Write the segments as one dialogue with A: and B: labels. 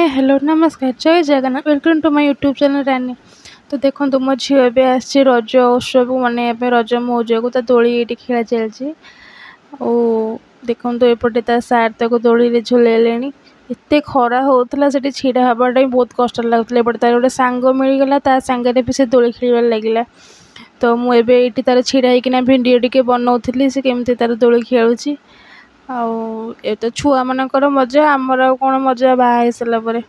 A: हाय hello नमस्कार जय Jagannath welcome to my YouTube channel Rani. तो देखो मो झी ए रज उत्सव मनइबा रज मौज को दोली ये खेला चलती। देखो एपटे ता सार तक दोली झुलेले एत खरा होता से छिड़ा हवाटा बहुत कष्ट लगुला। एपटे तार गोटे सांग मिलगला ता सांगे भी से दोली खेल लगे। तो मुझे तार छिड़ा होना भिडियो टे बनाऊली से केमती तार दोली खेलुची। ए तो छुआ मानकर मजा आमर कौन मजा बाहा सारा पर।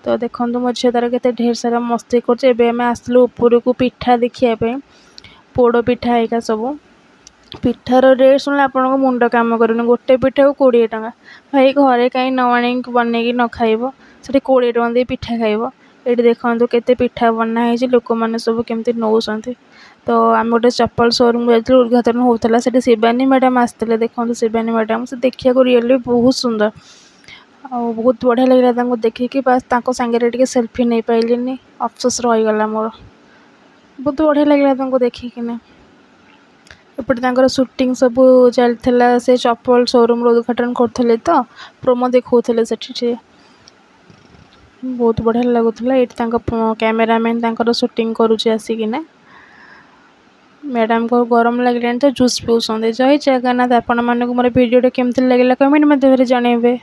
A: तो देखो मो झी तार के ढेर सारा मस्ती कर आसलु ऊपर को पिठा देखापी पोड़ पिठा एका सब पिठार रेट शुणे आप मुंड कम कर गोटे पिठा को 20 टंका भाई घरे कहीं न आनी बन न खाइब से 20 टंका दे पिठा खाइब। ये देखो केते पिठा बनाई लोक मैंने सब केमती नौकरी। तो आम गोटे चप्पल शोरूम जाइए उद्घाटन होता से शिवानी मैडम आसते देखो शिवानी मैडम से देखा रियली बहुत सुंदर बहुत बढ़िया लगे देखिकी बास सांगे सेल्फी नहीं पाइलिनी अफसोस रहीगला मोर बहुत बढ़िया लगे देखिकिना। एपटे शूटिंग सब चलता से चप्पल शोरूम उद्घाटन करते तो प्रोमो देखते से बहुत बढ़िया लगुला। ये कैमेरामैन शूटिंग करुचे आसिकिना मैडम को गरम लगे तो जूस पिउछे। जय जगन्नाथ। आपण मानक मोर वीडियो केमती लगे कमेंट मध्य जनइबे।